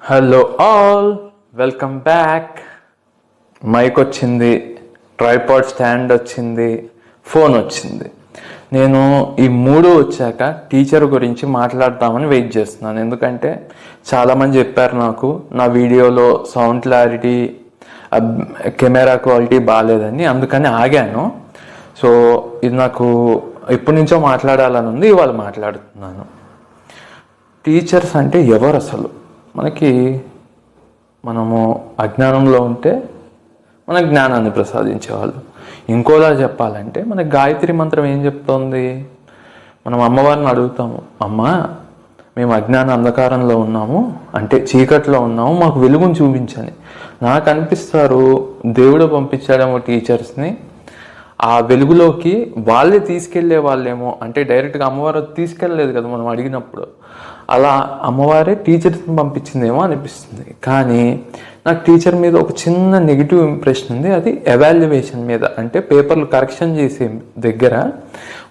Hello all, welcome back. Mic వచ్చింది, tripod stand వచ్చింది, phone వచ్చింది. నేను ఈ మూడు వచ్చాక టీచర్ గురించి మాట్లాడతామని వెయిట్ చేస్తున్నాను. ఎందుకంటే చాలామంది చెప్పారు నాకు నా వీడియోలో సౌండ్ క్లారిటీ, కెమెరా క్వాలిటీ బాగాలేదని, అందుకని ఆగాను. సో ఇది నాకు ఎప్పటి నుంచో మాట్లాడాలని ఉంది, ఇవాళ మాట్లాడుతున్నాను. టీచర్స్ అంటే ఎవరు అసలు? మనము అజ్ఞానంలో ఉంటే మన జ్ఞానాన్ని ప్రసాదించేవాళ్ళు. ఇంకోలా చెప్పాలంటే మనకి గాయత్రి మంత్రం ఏం చెప్తోంది? మనం అమ్మవారిని అడుగుతాము, అమ్మ మేము అజ్ఞాన అంధకారంలో ఉన్నాము, అంటే చీకట్లో ఉన్నాము, మాకు వెలుగును చూపించని. నాకు అనిపిస్తారు దేవుడు పంపించాడేమో టీచర్స్ని ఆ వెలుగులోకి వాళ్ళే తీసుకెళ్లే వాళ్ళేమో. అంటే డైరెక్ట్గా అమ్మవారు తీసుకెళ్ళలేదు కదా మనం అడిగినప్పుడు, అలా అమ్మవారే టీచర్స్ని పంపించిందేమో అనిపిస్తుంది. కానీ నాకు టీచర్ మీద ఒక చిన్న నెగిటివ్ ఇంప్రెషన్ ఉంది. అది ఎవాల్యుయేషన్ మీద, అంటే పేపర్లు కరెక్షన్ చేసే దగ్గర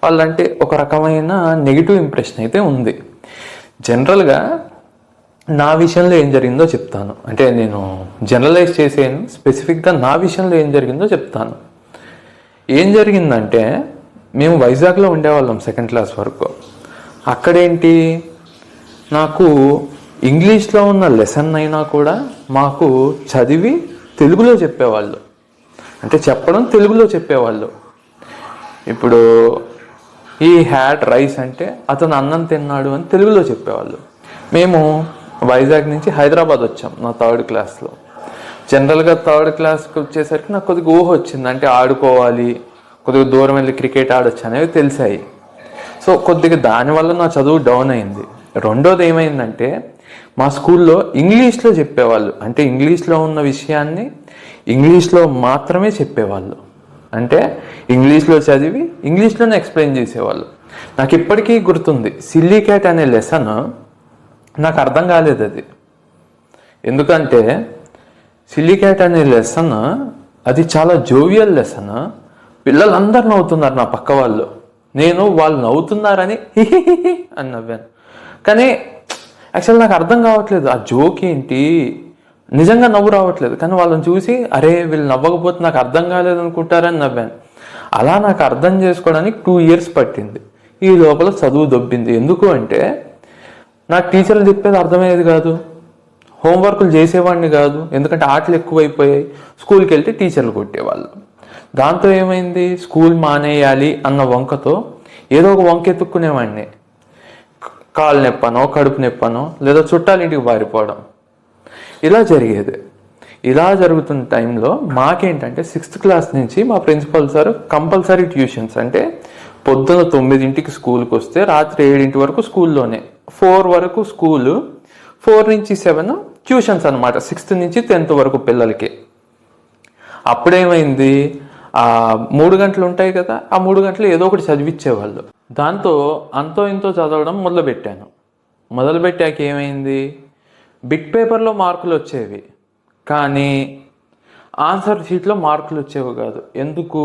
వాళ్ళంటే ఒక రకమైన నెగిటివ్ ఇంప్రెషన్ అయితే ఉంది. జనరల్గా నా విషయంలో ఏం జరిగిందో చెప్తాను. అంటే నేను జనరలైజ్ చేసేను, స్పెసిఫిక్గా నా విషయంలో ఏం జరిగిందో చెప్తాను. ఏం జరిగిందంటే, మేము వైజాగ్లో ఉండేవాళ్ళం 2nd క్లాస్ వరకు. అక్కడేంటి, నాకు ఇంగ్లీష్లో ఉన్న లెసన్ అయినా కూడా మాకు చదివి తెలుగులో చెప్పేవాళ్ళు, అంటే చెప్పడం తెలుగులో చెప్పేవాళ్ళు. ఇప్పుడు ఈ హ్యాడ్ రైస్ అంటే అతను అన్నం తిన్నాడు అని తెలుగులో చెప్పేవాళ్ళు. మేము వైజాగ్ నుంచి హైదరాబాద్ వచ్చాం నా 3rd క్లాస్లో. జనరల్గా 3rd క్లాస్కి వచ్చేసరికి నాకు కొద్దిగా ఊహ వచ్చింది, అంటే ఆడుకోవాలి, కొద్దిగా దూరం వెళ్ళి క్రికెట్ ఆడొచ్చు అనేవి తెలిసాయి. సో కొద్దిగా దానివల్ల నా చదువు డౌన్ అయింది. రెండోది ఏమైందంటే, మా స్కూల్లో ఇంగ్లీష్లో చెప్పేవాళ్ళు, అంటే ఇంగ్లీష్లో ఉన్న విషయాన్ని ఇంగ్లీష్లో మాత్రమే చెప్పేవాళ్ళు. అంటే ఇంగ్లీష్లో చదివి ఇంగ్లీష్లోనే ఎక్స్ప్లెయిన్ చేసేవాళ్ళు. నాకు ఇప్పటికీ గుర్తుంది, సిల్లీ క్యాట్ అనే లెసన్ నాకు అర్థం కాలేదు అది. ఎందుకంటే సిల్లీ క్యాట్ అనే లెసన్ అది చాలా జోవియల్ లెసన్. పిల్లలందరూ నవ్వుతున్నారు నా పక్క వాళ్ళు. నేను వాళ్ళు నవ్వుతున్నారని హిహిహి అని నవ్వాను. కానీ యాక్చువల్ నాకు అర్థం కావట్లేదు ఆ జోక్ ఏంటి, నిజంగా నవ్వు రావట్లేదు. కానీ వాళ్ళని చూసి అరే వీళ్ళు నవ్వకపోతే నాకు అర్థం కాలేదు అనుకుంటారని నవ్వాను. అలా నాకు అర్థం చేసుకోవడానికి 2 years పట్టింది. ఈ లోపల చదువు దొబ్బింది. ఎందుకు అంటే నాకు టీచర్లు చెప్పేది అర్థమయ్యేది కాదు, హోంవర్క్లు చేసేవాడిని కాదు, ఎందుకంటే ఆటలు ఎక్కువైపోయాయి. స్కూల్కి వెళ్తే టీచర్లు కొట్టేవాళ్ళు. దాంతో ఏమైంది, స్కూల్ మానేయాలి అన్న వంకతో ఏదో ఒక వంక ఎత్తుక్కునేవాడిని. కాలు నొప్పనో, కడుపు నొప్పనో, లేదా చుట్టాలింటికి పారిపోవడం, ఇలా జరిగేది. ఇలా జరుగుతున్న టైంలో మాకేంటంటే 6th క్లాస్ నుంచి మా ప్రిన్సిపల్ సార్ కంపల్సరీ ట్యూషన్స్, అంటే పొద్దున 9ంటికి స్కూల్కి వస్తే రాత్రి 7 వరకు స్కూల్లోనే, 4 వరకు స్కూలు, 4 నుంచి 7 ట్యూషన్స్ అనమాట, 6th నుంచి 10th వరకు పిల్లలకి. అప్పుడేమైంది, ఆ 3 గంటలు ఉంటాయి కదా, ఆ 3 గంటలు ఏదో ఒకటి చదివించేవాళ్ళు. దాంతో అంతో ఇంతో చదవడం మొదలుపెట్టాక ఏమైంది, బిట్ పేపర్లో మార్కులు వచ్చేవి, కానీ ఆన్సర్ షీట్లో మార్కులు వచ్చేవి కాదు. ఎందుకు,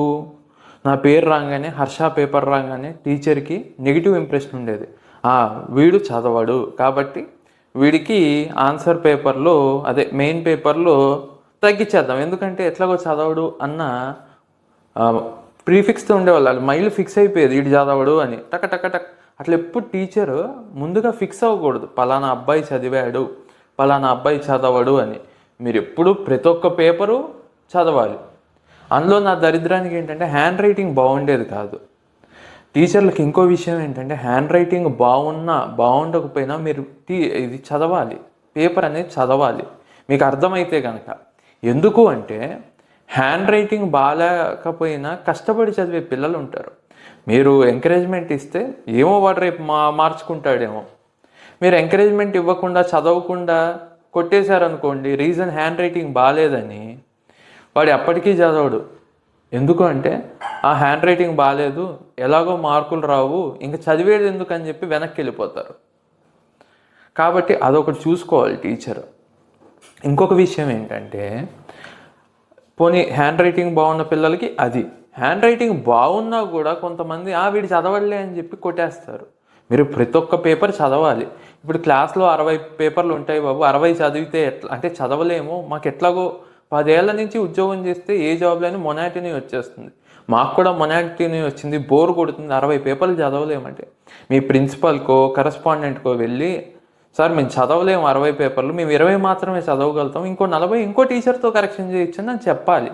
నా పేరు రాగానే, హర్ష పేపర్ రాగానే టీచర్కి నెగిటివ్ ఇంప్రెషన్ ఉండేది. వీడు చదవడు కాబట్టి వీడికి ఆన్సర్ పేపర్లో, అదే మెయిన్ పేపర్లో తగ్గించేద్దాం, ఎందుకంటే ఎట్లాగో చదవడు అన్న ప్రీఫిక్స్తో ఉండేవాళ్ళు. మైండ్లో ఫిక్స్ అయిపోయేది వీడు చదవడు అని, టక్ టక్ టక్. అట్లా ఎప్పుడు టీచరు ముందుగా ఫిక్స్ అవ్వకూడదు, పలానా అబ్బాయి చదివాడు, పలానా అబ్బాయి చదవడు అని. మీరు ఎప్పుడు ప్రతి ఒక్క పేపరు చదవాలి. అందులో నా దరిద్రానికి ఏంటంటే హ్యాండ్ రైటింగ్ బాగుండేది కాదు. టీచర్లకు ఇంకో విషయం ఏంటంటే, హ్యాండ్ రైటింగ్ బాగుండకపోయినా మీరు ఇది చదవాలి, పేపర్ అనేది చదవాలి, మీకు అర్థమైతే కనుక. ఎందుకు అంటే హ్యాండ్ రైటింగ్ బాగాలేకపోయినా కష్టపడి చదివే పిల్లలు ఉంటారు. మీరు ఎంకరేజ్మెంట్ ఇస్తే ఏమో వాడు రేపు మార్చుకుంటాడేమో. మీరు ఎంకరేజ్మెంట్ ఇవ్వకుండా, చదవకుండా కొట్టేశారనుకోండి, రీజన్ హ్యాండ్ రైటింగ్ బాగాలేదని, వాడు ఎప్పటికీ చదవడు. ఎందుకు అంటే ఆ హ్యాండ్ రైటింగ్ బాగాలేదు, ఎలాగో మార్కులు రావు, ఇంకా చదివేది ఎందుకు అని చెప్పి వెనక్కి వెళ్ళిపోతారు. కాబట్టి అదొకటి చూసుకోవాలి టీచర్. ఇంకొక విషయం ఏంటంటే, పోనీ హ్యాండ్ రైటింగ్ బాగున్న పిల్లలకి అది, హ్యాండ్ రైటింగ్ బాగున్నా కూడా కొంతమంది వీడు చదవలే అని చెప్పి కొట్టేస్తారు. మీరు ప్రతి ఒక్క పేపర్ చదవాలి. ఇప్పుడు క్లాస్లో 60 పేపర్లు ఉంటాయి బాబు, 60 చదివితే ఎట్లా అంటే చదవలేము, మాకు ఎట్లాగో 10 ఏళ్ల నుంచి ఉద్యోగం చేస్తే ఏ జాబ్లోనే మొనాటినీ వచ్చేస్తుంది, మాకు కూడా మొనాటినీ వచ్చింది, బోర్ కొడుతుంది, 60 పేపర్లు చదవలేమంటే మీ ప్రిన్సిపల్కో కరస్పాండెంట్కో వెళ్ళి సార్ మేము చదవలేము 60 పేపర్లు, మేము 20 మాత్రమే చదవగలుగుతాం, ఇంకో 40 ఇంకో టీచర్తో కరెక్షన్ చేయొచ్చు అని చెప్పాలి.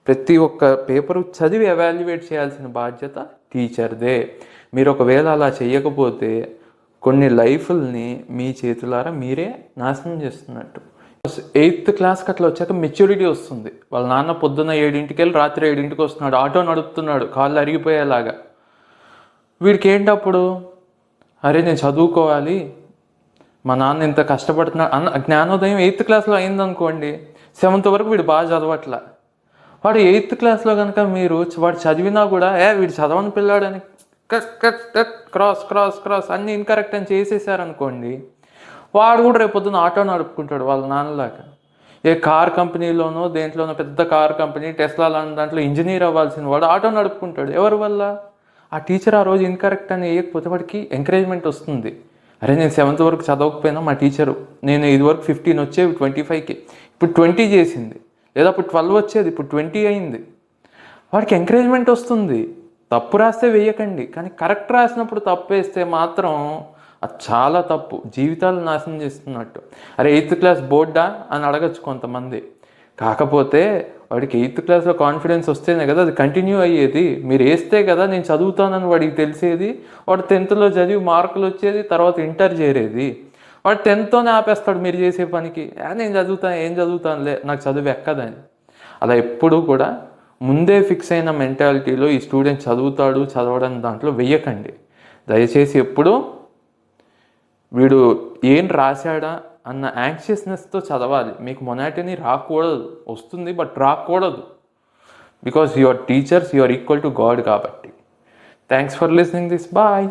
ప్రతి ఒక్క పేపరు చదివి ఎవాల్యుయేట్ చేయాల్సిన బాధ్యత టీచర్దే. మీరు ఒకవేళ అలా చేయకపోతే కొన్ని లైఫ్ని మీ చేతులారా మీరే నాశనం చేస్తున్నట్టు. 8th క్లాస్కి అట్లా వచ్చాక మెచ్యూరిటీ వస్తుంది. వాళ్ళ నాన్న పొద్దున్న 7ంటికి వెళ్ళి రాత్రి 7ంటికి వస్తున్నాడు, ఆటో నడుపుతున్నాడు, కాళ్ళు అరిగిపోయేలాగా. వీడికి ఏంటప్పుడు, అరే నేను చదువుకోవాలి, మా నాన్న ఇంత కష్టపడుతున్నాడు అన్న జ్ఞానోదయం 8th క్లాస్లో అయిందనుకోండి, 7th వరకు వీడు బాగా చదవట్లా. వాడు 8th క్లాస్లో కనుక మీరు వాడు చదివినా కూడా వీడు చదవని పిల్లాడని cut cut cut cross cross cross అన్నీ ఇన్కరెక్ట్ అని చేసేసారనుకోండి, వాడు కూడా రేపొద్దున ఆటో నడుపుకుంటాడు వాళ్ళ నాన్నలాగా. ఏ కార్ కంపెనీలోనో దేంట్లోనో పెద్ద కార్ కంపెనీ టెస్లా లాంటి దాంట్లో ఇంజనీర్ అవ్వాల్సిన వాడు ఆటో నడుపుకుంటాడు. ఎవరి వల్ల? ఆ టీచర్ ఆ రోజు ఇన్కరెక్ట్ అని వేయకపోతే వాడికి ఎంకరేజ్మెంట్ వస్తుంది. అరే నేను 7th వరకు చదవకపోయినా మా టీచరు నేను ఇది వరకు 15 వచ్చేవి 25కి, ఇప్పుడు 20 చేసింది, లేదా అప్పుడు 12 వచ్చేది ఇప్పుడు 20 అయింది. వాడికి ఎంకరేజ్మెంట్ వస్తుంది. తప్పు రాస్తే వేయకండి, కానీ కరెక్ట్ రాసినప్పుడు తప్పు వేస్తే మాత్రం అది చాలా తప్పు, జీవితాలు నాశనం చేస్తున్నట్టు. అరే 8th క్లాస్ బోర్డా అని అడగచ్చు కొంతమంది. కాకపోతే వాడికి 8th క్లాస్లో కాన్ఫిడెన్స్ వస్తేనే కదా అది కంటిన్యూ అయ్యేది. మీరు వేస్తే కదా నేను చదువుతానని వాడికి తెలిసేది. వాడు 10thలో చదివి మార్కులు వచ్చేది, తర్వాత ఇంటర్ చేరేది. వాడు 10thతోనే ఆపేస్తాడు మీరు చేసే పనికి. నేను చదువుతాను, ఏం చదువుతానులే, నాకు చదువు ఎక్కదని. అలా ఎప్పుడూ కూడా ముందే ఫిక్స్ అయిన మెంటాలిటీలో ఈ స్టూడెంట్ చదువుతాడు చదవడం దాంట్లో వెయ్యకండి దయచేసి. ఎప్పుడు వీడు ఏం రాశాడా అన్న యాంగ్షియస్నెస్తో చదవాలి. మీకు మొనాటినీ రాకూడదు, వస్తుంది బట్ రాకూడదు. Because your teachers, you are equal to God కాబట్టి. Thanks for listening this. Bye.